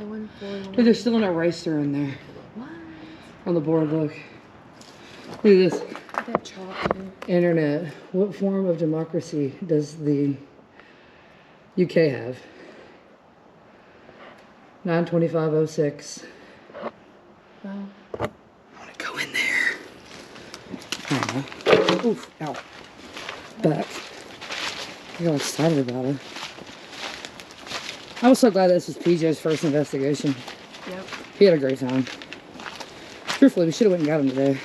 Dude, there's still an eraser in there. What? On the board, look. Look at this. That chalk. Internet. What form of democracy does the UK have? 92506. Wow. I want to go in there. Oh, oof, ow. Back. I got excited about it. I was so glad this was PJ's first investigation. Yep. He had a great time. Truthfully, we should have went and got him today.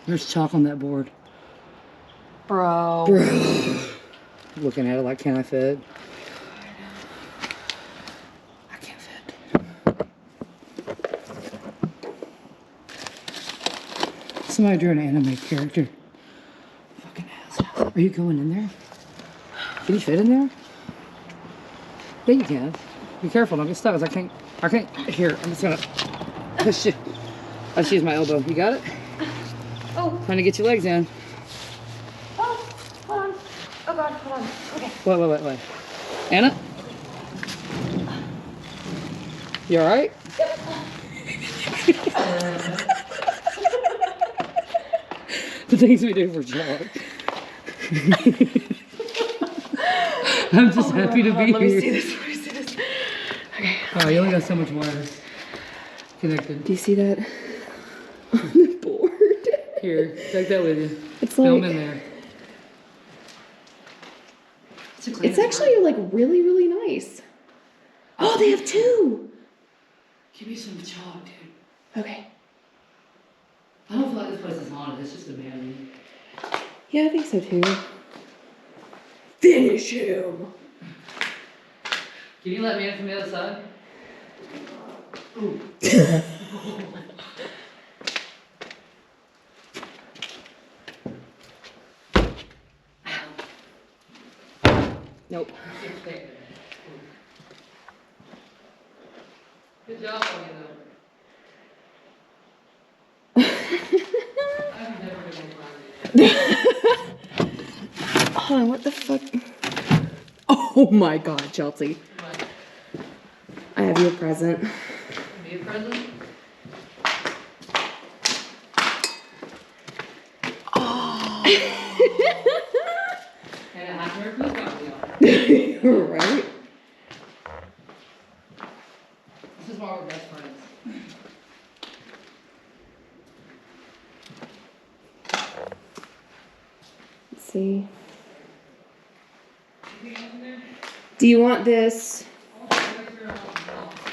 There's chalk on that board. Bro. Looking at it like, can I fit? I can't fit. Somebody drew an anime character. Fucking ass. Are you going in there? Can you fit in there? Yeah, you can. Be careful, don't get stuck. I can't. Here, I'm just gonna push you. I just use my elbow. You got it? Oh. Trying to get your legs in. Oh, hold on. Oh God, hold on. Okay. Wait. Anna? You alright? Yep. The things we do for John. I'm just happy to be here. Let me see this. Okay. Oh, you only got so much wire connected. Do you see that on the board? Here, take that with you. It's Film like, in there. it's actually like really, really nice. Oh, they have two. Give me some chalk, dude. Okay. I don't feel like this place is haunted. It's just abandoned. Yeah, I think so too. Finish him. Can you let me in from the other side? Ooh. Nope. Good job on you, though. I've never been Hold on, what the fuck? Oh my God, Chelsea. What? I have you a present. Me a present? Oh. And a happy birthday, Right? This is why we're best friends. Let's see. Do you want this?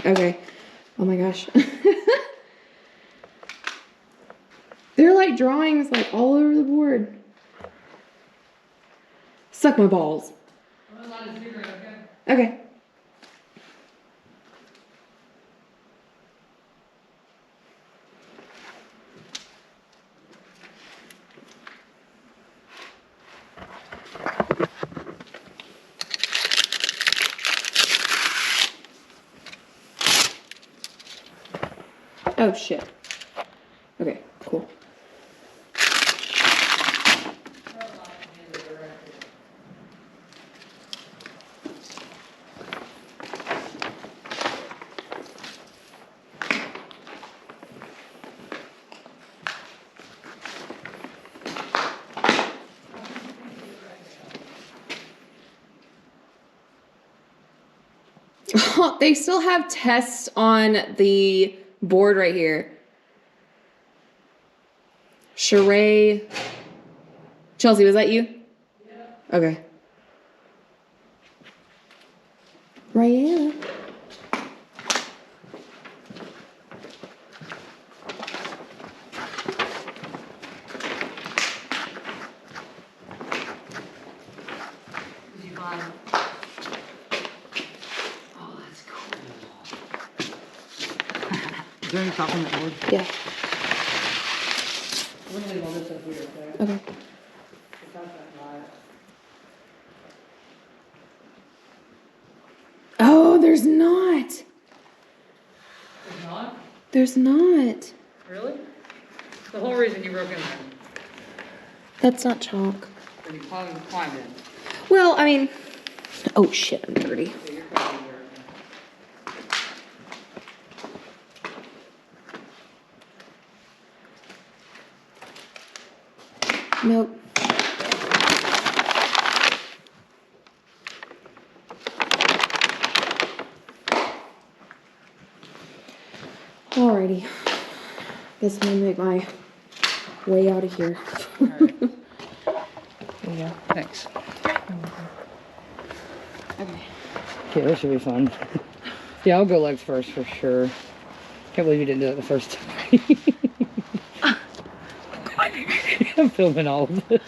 Okay. Oh my gosh. They're like drawings like all over the board. Suck my balls. Okay. Oh shit. Okay, cool. They still have tests on the board right here. Sheree. Chelsea, was that you? Yeah. Okay. Ryan. Is there any top on that board? Yeah. We're gonna leave all this up here, okay? Okay. Oh, there's not. There's not? There's not. Really? The whole reason you broke in there. That's not chalk. Then you climbed in. Well, I mean, oh shit, I'm dirty. Yeah, you're crazy. Nope. Alrighty. Guess I'm gonna make my way out of here. Alright. There you go. Thanks. Okay. Okay, this should be fun. Yeah, I'll go legs first for sure. Can't believe you didn't do it the first time. I'm filming all of this.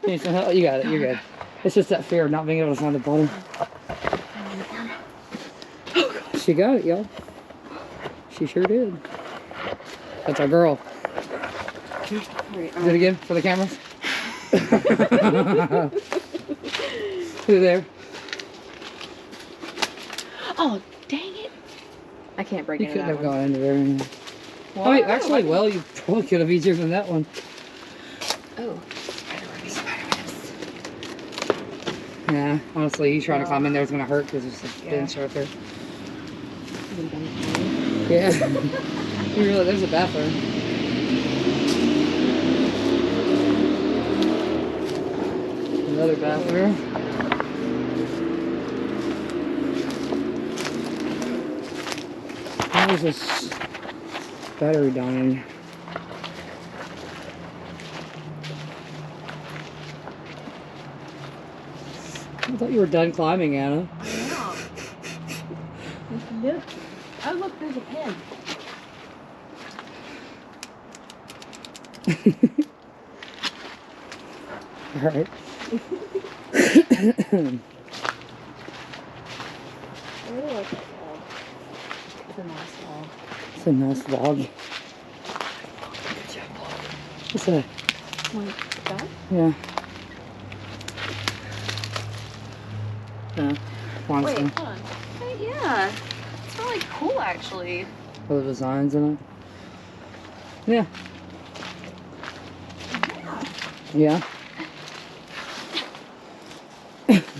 You need some help? You got it, you're good. It's just that fear of not being able to find the bottom. She got it, y'all. She sure did. That's our girl. Right, Do it again for the cameras. Who's there? Oh, dang it. I can't break You into couldn't that have one. gone into there. Well, Oh, wait, I don't know, actually, I well, you probably could have easier than that one. Oh. Yeah, honestly, you trying to climb in there is going to hurt because there's a bench right there. Yeah. You realize there's a bathroom. Another bathroom. How is this battery dying? I thought you were done climbing, Anna. No. Look. Oh, look, there's a pen. All right. I really like that log. It's a nice log. It's a nice log. Good job, log. What's that? Like that? Yeah. Yeah. Limestone. Wait, hold on. Hey, yeah. It's really cool, actually. All the designs in it. Yeah. Yeah.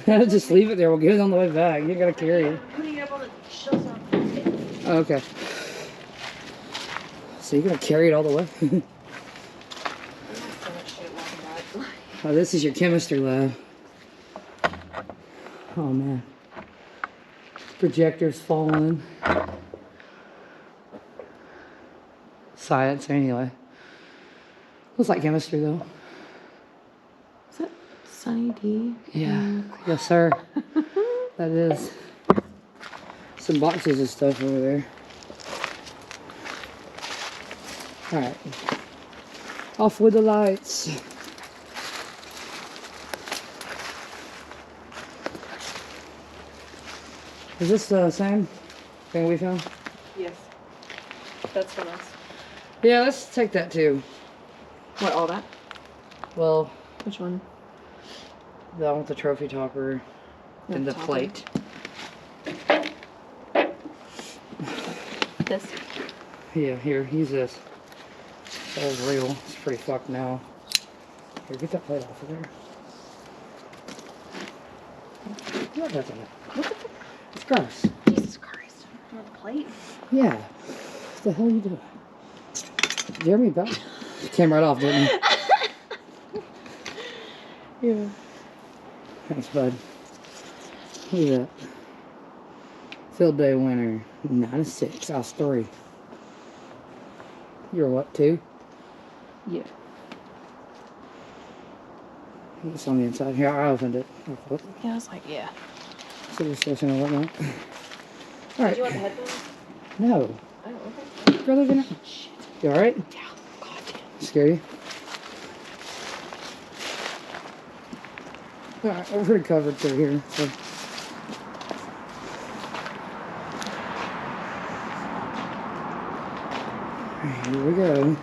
Just leave it there. We'll get it on the way back. You gotta carry it. Putting it up on the shelf. Oh, okay. So you're gonna carry it all the way? Oh, this is your chemistry lab. Oh man. Projectors falling. Science anyway. Looks like chemistry though. Is that Sunny D? Yeah. Yes, sir. That is. Some boxes of stuff over there. Alright. Off with the lights. Is this the same thing we found? Yes. That's for us. Yeah, let's take that too. What, all that? Well, Which one? I want the trophy topper and the topper. plate. This? Yeah, here, use this. That was real. It's pretty fucked now. Here, get that plate off of there. What doesn't it? What the fuck? It's gross. Jesus Christ. You want the plate? Yeah. What the hell are you doing? Jeremy back. Came right off, didn't he? Yeah. Thanks, bud. Look at that. Field day winner. 9-6. I was 3. You're what, 2? Yeah. It's on the inside. Here, I opened it. Yeah, I was like, yeah. Civil station and whatnot. Alright. Did you want the headphones? No. Oh, okay. Brother, gonna... Shit. You alright? Yeah. God damn. Scare you? Alright, we're pretty covered through here, so. Here we go.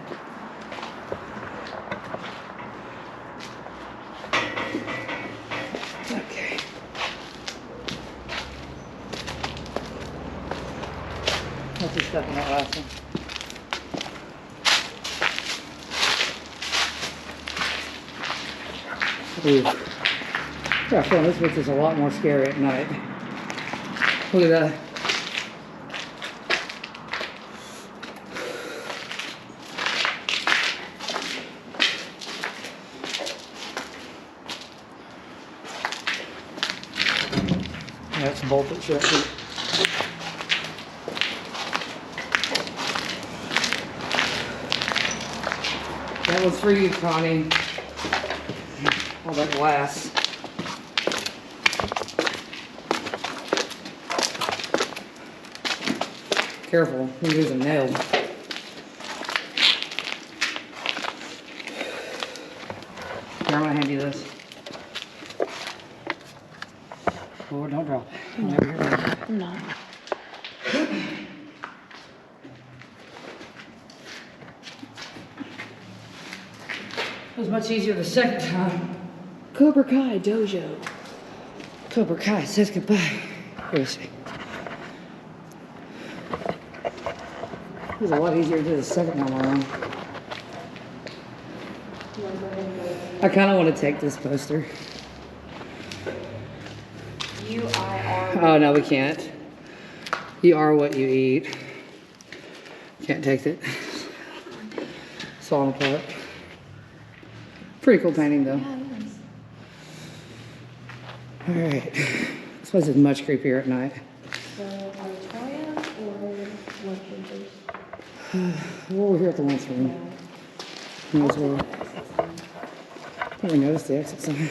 Okay. What's the stuff in that last one? Ooh. Yeah, I feel this bitch is a lot more scary at night. Look at that. Yeah, it's bolted shut. That one's for you, Connie. All that glass. Careful, you lose a nail. Here, I'm gonna hand you this. Oh, don't drop it. I'm not. It was much easier the second time. Cobra Kai Dojo. Cobra Kai says goodbye. Here, see. It was a lot easier to do the second time around. I kind of want to take this poster. Oh, no, we can't. You are what you eat. Can't take it. It's falling apart. Pretty cool painting, though. Yeah, it is. Alright. This place is much creepier at night. The auditorium or lunch rooms? Well, we're here at the lunchroom. Might as well. I think I noticed the exit sign.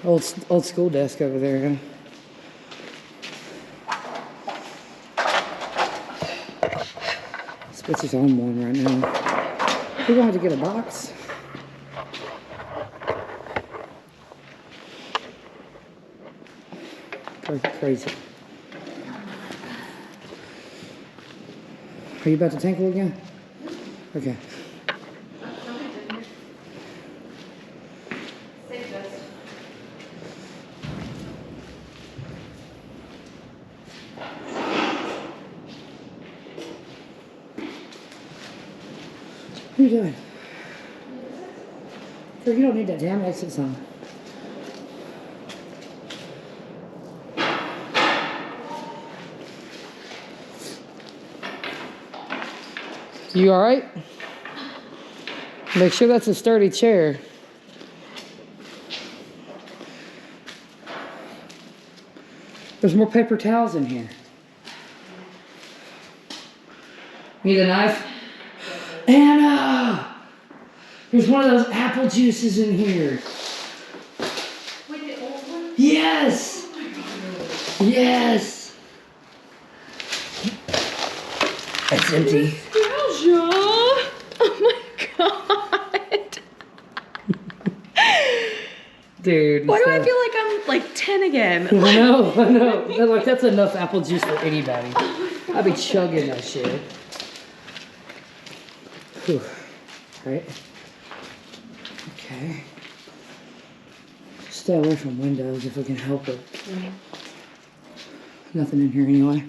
Old school desk over there, huh? This bitch is on one right now. We're gonna have to get a box. Crazy. Are you about to tinkle again? Okay. What are you doing? You don't need that damn exit sign. You alright? Make sure that's a sturdy chair. There's more paper towels in here. Need a knife? Anna! There's one of those apple juices in here. Wait, the old one? Yes! Oh my God. Yes! It's empty. Oh my God. Dude. Why do I feel like I'm like 10 again? I know. Like, that's enough apple juice for anybody. I'd be chugging that shit. Whew. Right? Okay. Stay away from windows if we can help it. Nothing in here anyway.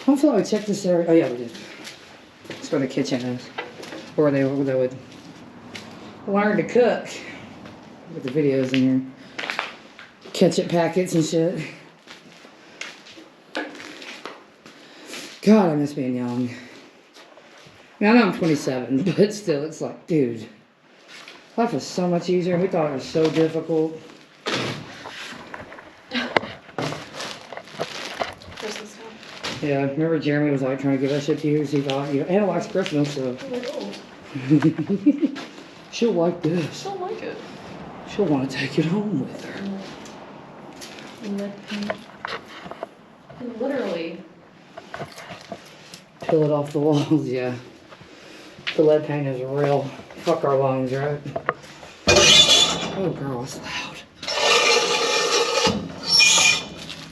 I don't feel like we checked this area. Oh yeah, we did. That's where the kitchen is. Or they would learn to cook. With the videos in here. Ketchup packets and shit. God, I miss being young. I know I'm 27, but still, it's like, dude, life was so much easier. We thought it was so difficult. Yeah, remember Jeremy was like trying to give that shit to you because he thought, Anna likes Christmas, so. She'll like this. She'll like it. She'll want to take it home with her. Literally. Peel it off the walls, yeah. The lead paint is real. Fuck our lungs, right? Oh, girl, it's loud.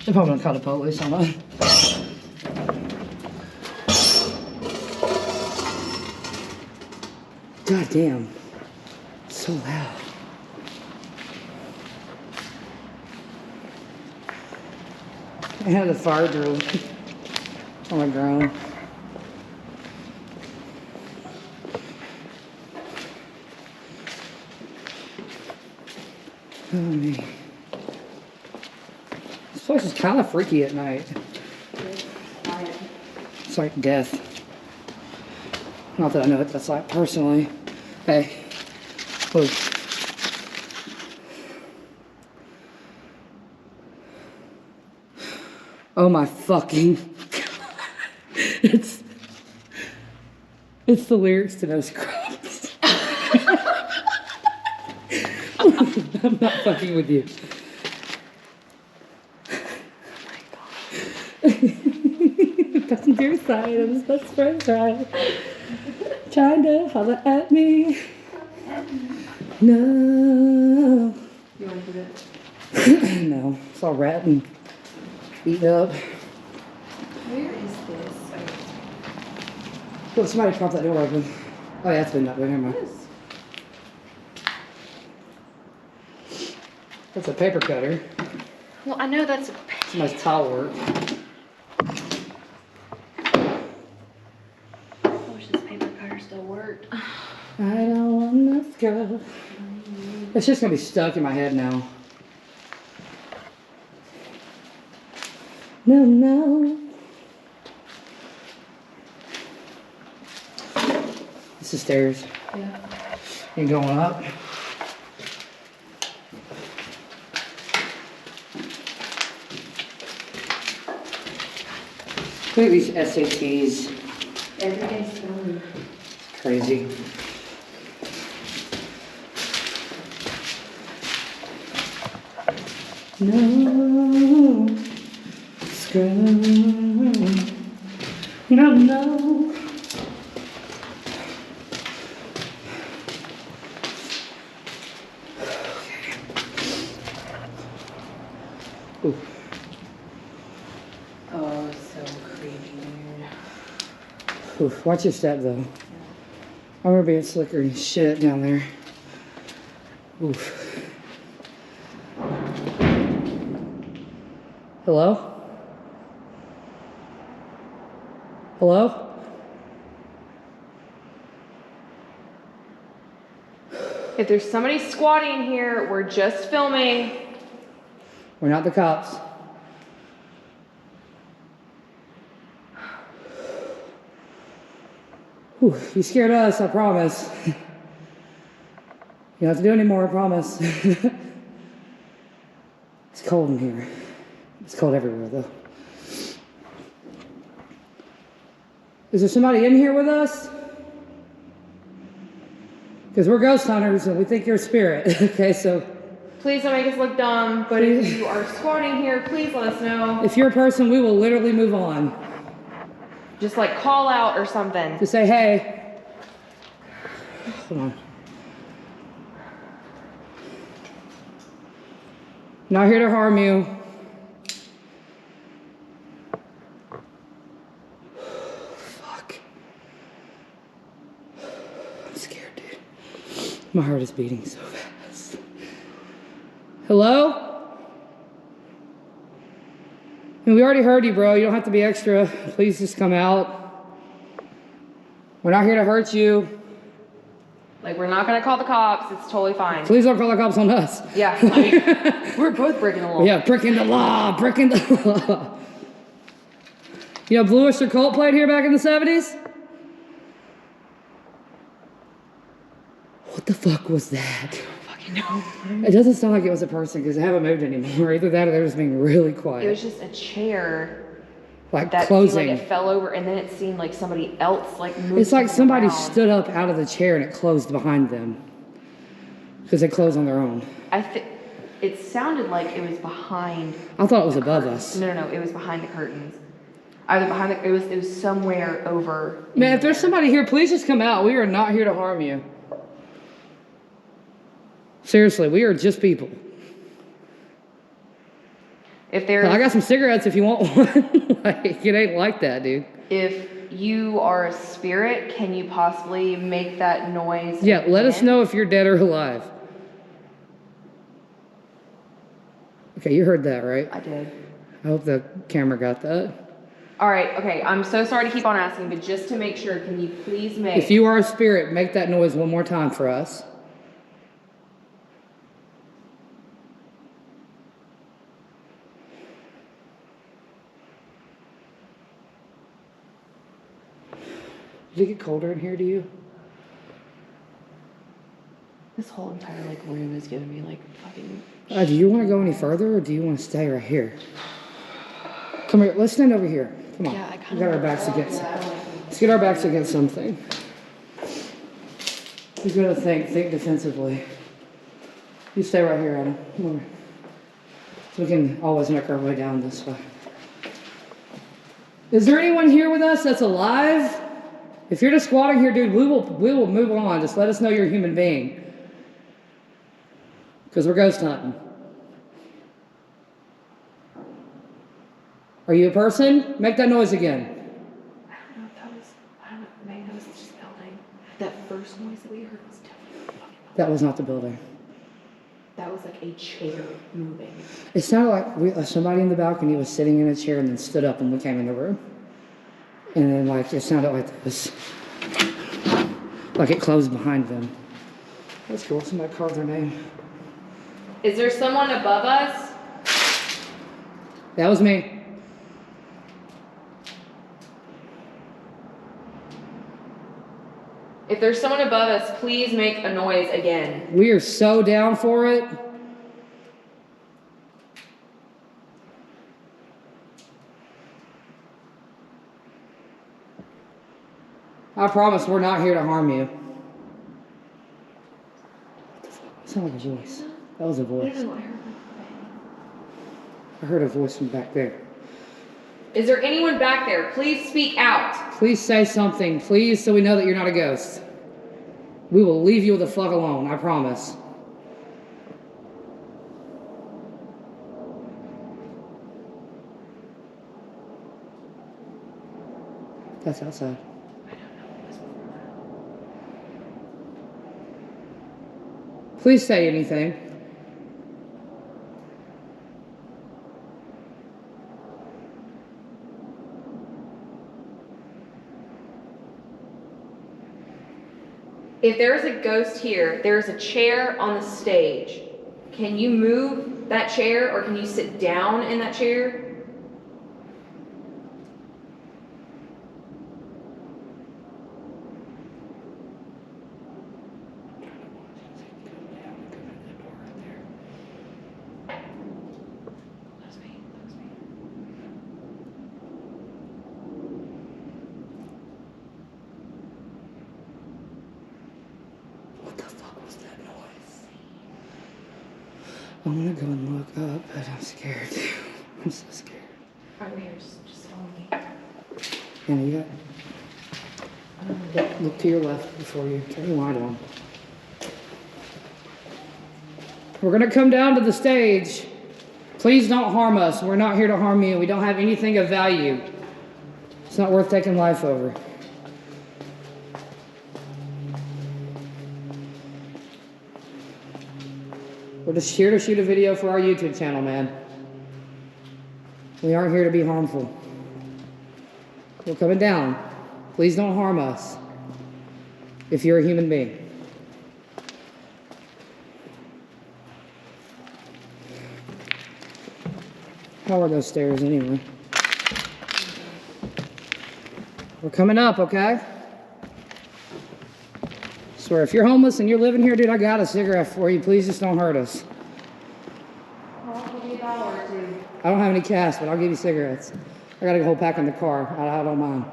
They're probably gonna call the police on that. God damn. It's so loud. I had the fire drill on the ground. Oh, me. This place is kind of freaky at night. It's like death. Not that I know what that's like personally. Hey, Look. Oh my fucking it's the lyrics to those Scrubs. I'm not fucking with you. Passenger side of his best friend's ride. Trying to holler at me. No. You want to do it? No. It's all rat and eat up. Where is this? Oh, somebody propped that door open. Oh, yeah, it's been that way. Never mind. That's a paper cutter. Well, I know that's a... Somebody's towel work. I wish this paper cutter still worked. I don't want to go. It's just going to be stuck in my head now. No, no. This is stairs. Yeah. And going up. Look at these SATs. Every day's filming. Crazy. No. Screw. No, no. Ooh. Oh, so creepy, dude. Oof, watch your step though. I remember being slicker and shit down there. Oof. Hello? Hello? If there's somebody squatting here, we're just filming. We're not the cops. Whew, you scared us, I promise. You don't have to do any more, I promise. It's cold in here. It's cold everywhere, though. Is there somebody in here with us? Because we're ghost hunters and we think you're a spirit. Okay, so... Please don't make us look dumb, but if you are squatting here, please let us know. If you're a person, we will literally move on. Just like call out or something. To say, hey. Hold on. Not here to harm you. Fuck. I'm scared, dude. My heart is beating so fast. Hello? And we already heard you, bro. You don't have to be extra. Please just come out. We're not here to hurt you. Like, we're not gonna call the cops. It's totally fine. Please don't call the cops on us. Yeah, like, we're both breaking the law. Yeah, breaking the law, breaking the law. You know, Blue Oyster Cult played here back in the 70s? What the fuck was that? Fucking no. It doesn't sound like it was a person because they haven't moved anymore. Either that or they're just being really quiet. It was just a chair like that closing. seemed like it fell over, and then it seemed like somebody else like moved. It's like somebody around. stood up out of the chair and it closed behind them. Because they close on their own. It sounded like it was behind. I thought it was above us. No, it was behind the curtains. Either behind the, it was somewhere over. Man, if there's somebody here, please just come out. We are not here to harm you. Seriously, we are just people. If there's, I got some cigarettes if you want one. Like, it ain't like that, dude. If you are a spirit, can you possibly make that noise? Yeah, let us again? know if you're dead or alive. Okay, you heard that, right? I did. I hope the camera got that. All right, okay, I'm so sorry to keep on asking, but just to make sure, can you please make... If you are a spirit, make that noise one more time for us. Did it get colder in here to you? This whole entire like room is giving me like fucking. Do you want to go any further, or do you want to stay right here? Come here. Let's stand over here. Come on. Yeah, I We kind got of. our backs against. Let's get our backs against something. We gotta think defensively. You stay right here, Adam. Come over. So we can always make our way down this way. Is there anyone here with us that's alive? If you're just squatting here, dude, we will move on. Just let us know you're a human being. Because we're ghost hunting. Are you a person? Make that noise again. I don't know if that was. I don't know. Maybe that was just building. That first noise that we heard was definitely. That was not the building. That was like a chair moving. It sounded like somebody in the balcony was sitting in a chair and then stood up when we came in the room. And then like it sounded like this. Like it closed behind them. That's cool. Somebody carved their name. Is there someone above us? That was me. If there's someone above us, please make a noise again. We are so down for it. I promise we're not here to harm you. It sounded like a voice. That was a voice. No, I heard a voice from back there. Is there anyone back there? Please speak out. Please say something, please, so we know that you're not a ghost. We will leave you the fuck alone, I promise. That's outside. Please say anything. If there's a ghost here, there's a chair on the stage. Can you move that chair or can you sit down in that chair? I want to go and look up, but I'm scared. I'm so scared. Right here, just follow me. Hannah, you got... Look to your left before you turn your light on. We're going to come down to the stage. Please don't harm us. We're not here to harm you. We don't have anything of value. It's not worth taking life over. We're just here to shoot a video for our YouTube channel, man. We aren't here to be harmful. We're coming down. Please don't harm us if you're a human being. How are those stairs anyway? We're coming up, okay? Swear, if you're homeless and you're living here, dude, I got a cigarette for you. Please just don't hurt us. I'll give you $1 or $2. I don't have any cash, but I'll give you cigarettes. I got a whole pack in the car. I don't mind.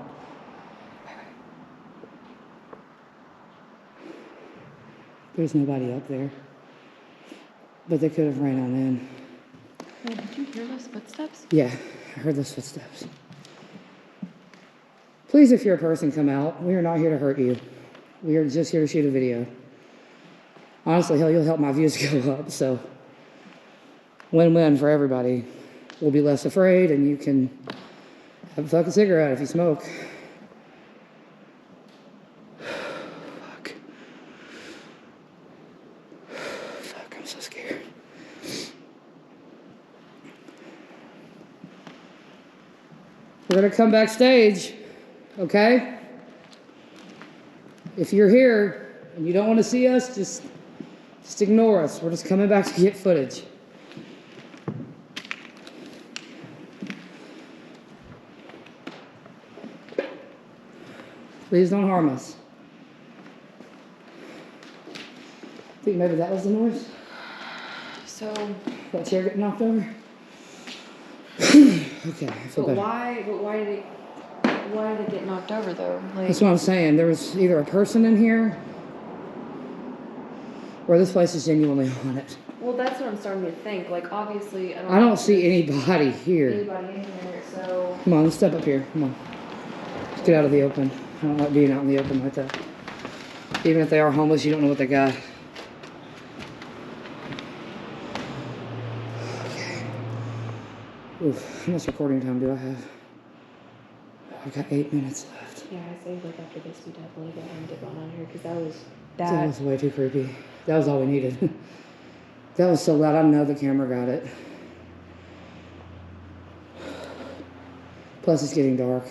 There's nobody up there. But they could have ran on in. Oh, did you hear those footsteps? Yeah, I heard those footsteps. Please, if you're a person, come out. We are not here to hurt you. We are just here to shoot a video. Honestly, hell, you'll help my views go up, so win-win for everybody. We'll be less afraid, and you can have a fucking cigarette if you smoke. Fuck. Fuck, I'm so scared. We're gonna come backstage, okay? If you're here and you don't want to see us, just ignore us. We're just coming back to get footage. Please don't harm us. think maybe that was the noise? So. That chair getting knocked over? Okay, I feel But better. why did it get knocked over though? Like, That's what I'm saying. There was either a person in here or this place is genuinely haunted. well, that's what I'm starting to think. Like, obviously, I don't see anybody here. anybody in here, so. Come on, let's step up here. Come on. Let's get out of the open. I don't like being out in the open like that. Even if they are homeless, you don't know what they got. Okay. Oof, how much recording time do I have? I've got 8 minutes left. Yeah, I say like after this, we definitely go and dip on out here because That that. was way too creepy. That was all we needed. That was so loud. I know the camera got it. Plus, it's getting dark.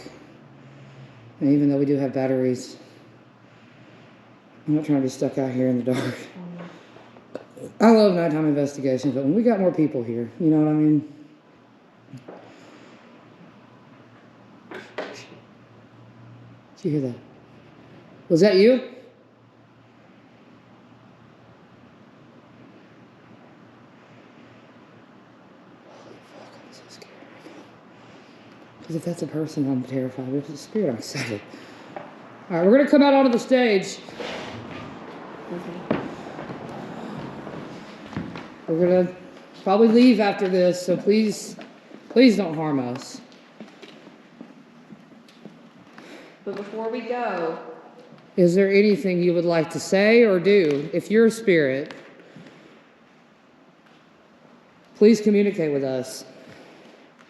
And even though we do have batteries, I'm not trying to be stuck out here in the dark. I love nighttime investigations, but when we got more people here, you know what I mean? Did you hear that? Was that you? Holy fuck, I'm so scared right now. Because if that's a person, I'm terrified. If it's a spirit, I'm excited. All right, we're going to come out onto the stage. Okay. We're going to probably leave after this, so please don't harm us. But before we go, Is there anything you would like to say or do? If you're a spirit, please communicate with us.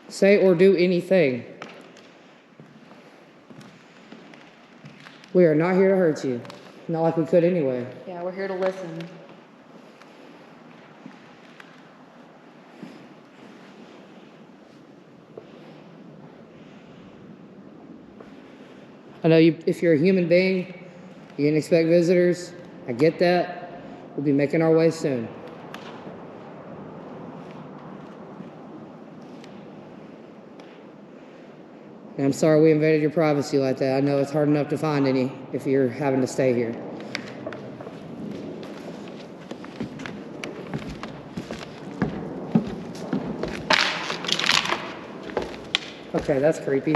Say or do anything. We are not here to hurt you. Not like we could anyway. yeah, we're here to listen. I know if you're a human being, you didn't expect visitors. I get that. We'll be making our way soon. And I'm sorry we invaded your privacy like that. I know it's hard enough to find any if you're having to stay here. Okay, that's creepy.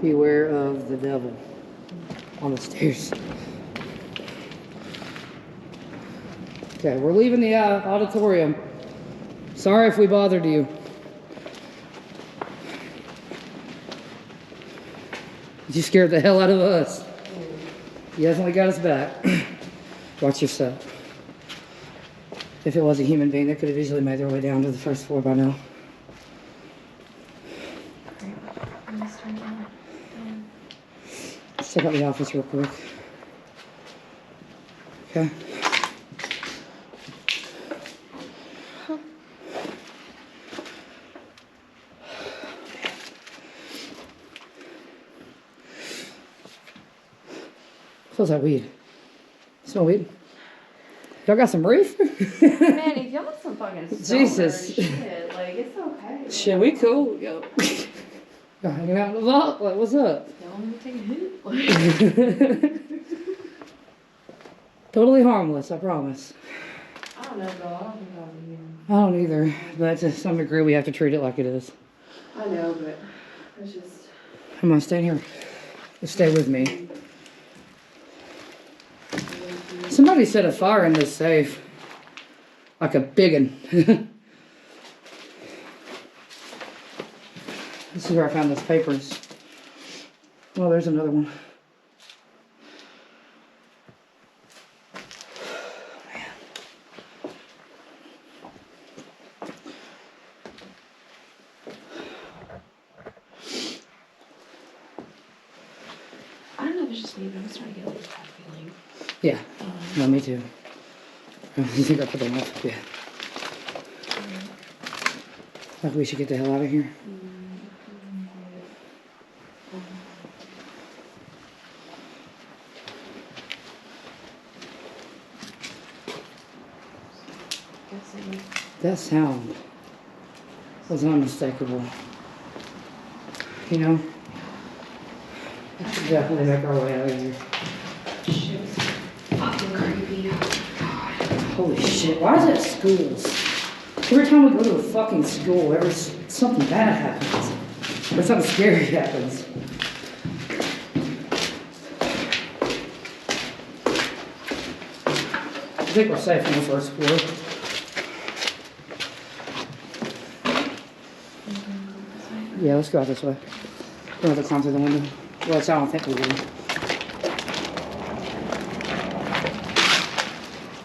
Beware of the devil on the stairs. Okay, we're leaving the auditorium. Sorry if we bothered you. You scared the hell out of us. You definitely got us back. Watch yourself. If it was a human being, they could have easily made their way down to the first floor by now. Let's check out the office real quick. Okay. Smells like weed. Smell weed? Y'all got some reef? Man, if y'all some fucking stoner Jesus. shit, like, it's okay. Shit, we cool. Yo. Y'all hanging out in the vault? Like, what's up? Y'all want me to take a hit? Totally harmless, I promise. I don't know, bro. I don't think I'll be here. I don't either, but to some degree we have to treat it like it is. I know, but it's just... Come on, stay here. Just stay with me. Somebody set a fire in this safe. Like a big one. This is where I found those papers. Oh, there's another one. Man. I don't know if it's just me, but I'm starting to get a little bad feeling. Yeah. No, me too. You think I put them up? Yeah. Like we should get the hell out of here. That sound was unmistakable. You know? We should definitely make our way out of here. creepy. Holy shit, why is it schools? Every time we go to a fucking school, something bad happens. Or something scary happens. I think we're safe on the first floor. Yeah, let's go out this way. We don't have to climb through the window. Well, I don't think we will.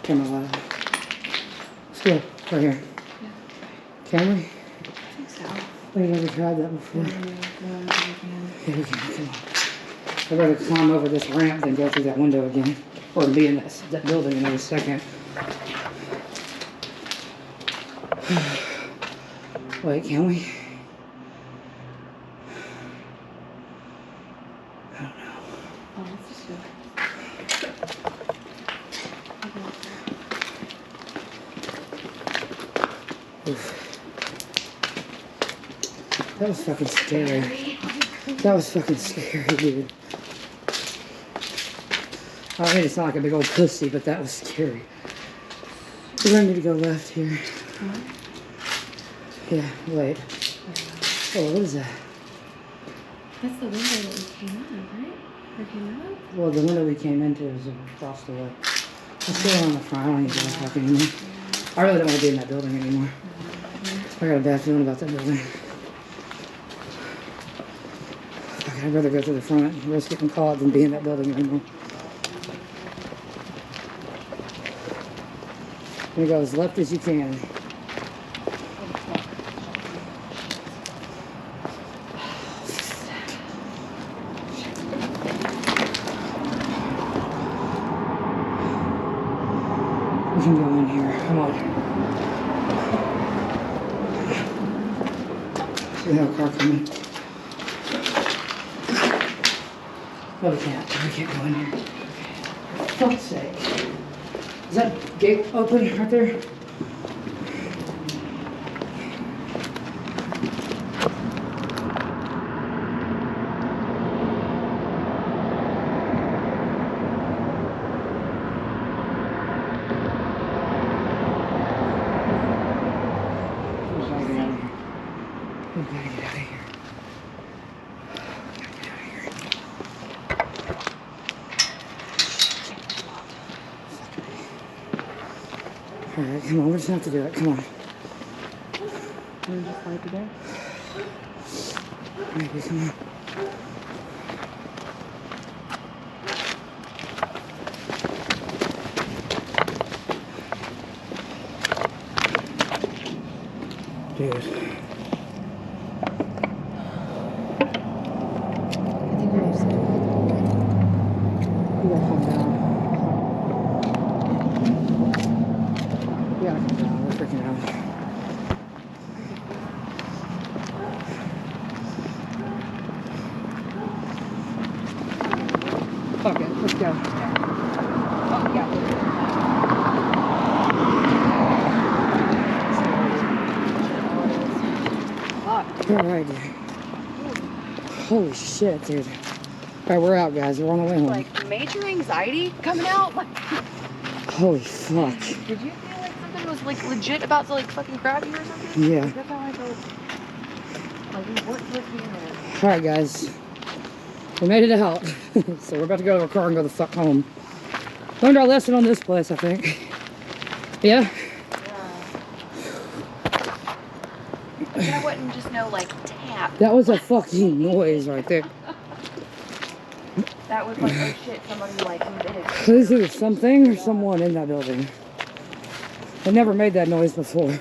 Camera light. Let's go. Right here. Yeah. Can we? I think so. We've never tried that before. Yeah, Yeah, we can. Come on. I'd rather climb over this ramp than go through that window again. Or be in that building in a second. Wait, can we? I don't know. Oh, let's just do it. Oof. That was fucking scary. That was fucking scary, dude. I mean, it's not like a big old pussy, but that was scary. We're gonna need to go left here. Yeah, wait. Oh, what is that? That's the window that we came out of, right? Or came out of? Well, the window we came into is across the way. Let's go on the front. I don't need to go back anymore. I really don't want to be in that building anymore. I got a bad feeling about that building. Fuck, I'd rather go to the front and risk getting caught than be in that building anymore. You go as left as you can. We can go in here. Come on. We have a car coming. No, we can't. We can't go in here. For fuck's sake. Is that gate open right there? We gotta get out of here. Alright, come on, we're just gonna have to do it. Come on. Can we just wipe it there? Maybe, come on. Dude. I think we have to. We gotta calm down. We gotta calm down. We're freaking out. Fuck it. Let's go. Oh, yeah. You're right, dude. Holy shit, dude. Alright, we're out, guys. We're on the way home. Like major anxiety coming out. Like, Holy fuck. did you feel like something was like legit about to like fucking grab you or something? Yeah. Like, that's how I felt. Like we weren't supposed to be in there. Alright, guys. We made it out. So we're about to go to our car and go the fuck home. Learned our lesson on this place, I think. Yeah? That wouldn't just know like tap. That was a fucking noise right there. That was like, oh shit, somebody like committed. This is something or someone in that building. I never made that noise before.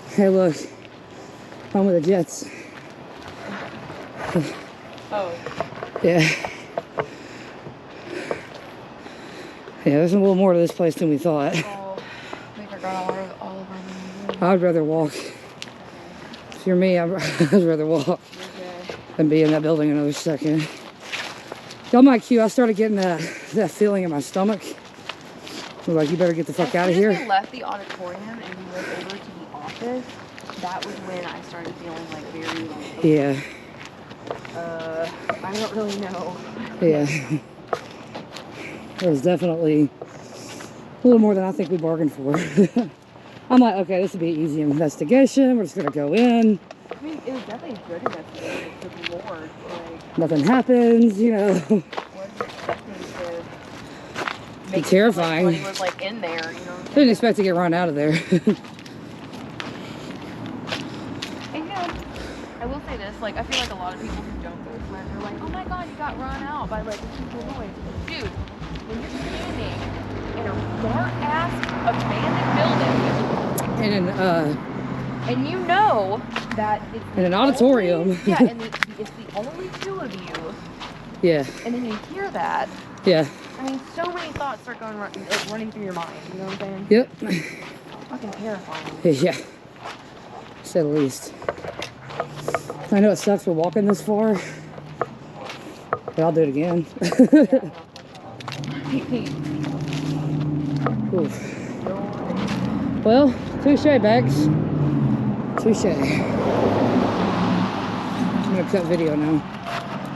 Hey, look. I'm with the Jets. Oh. Yeah. Yeah, there's a little more to this place than we thought. Oh, we forgot all of our money. I'd rather walk. If you're me, I'd rather walk Okay. than be in that building another second. Y'all might cue, I started getting that feeling in my stomach. We're like, you better get the fuck out of here. As soon as we left the auditorium and we went over to the office, that was when I started feeling like very like, Yeah. I don't really know. Yeah. There was definitely A little more than I think we bargained for. I'm like, okay, this would be an easy investigation. We're just gonna go in. I mean, it was definitely a good investigation. Good Lord, like, Nothing happens, you know. wasn't expecting to Be terrifying. Like, when he was like in there, you know. Didn't expect to get run out of there. And you know, I will say this, like, I feel like a lot of people who don't go somewhere, they're like, oh my god, you got run out by like a people noise. Dude, when you're standing in a dark-ass abandoned building, and you know that it's in an auditorium. Only, yeah, and it's the only two of you. Yeah. And then you hear that. Yeah. I mean, so many thoughts start going like, running through your mind. You know what I'm saying? Yep. Fucking terrifying. Yeah. To say the least. I know it sucks we're walking this far, but I'll do it again. Oof. Well, touche, Bex. Touche. I'm gonna cut video now.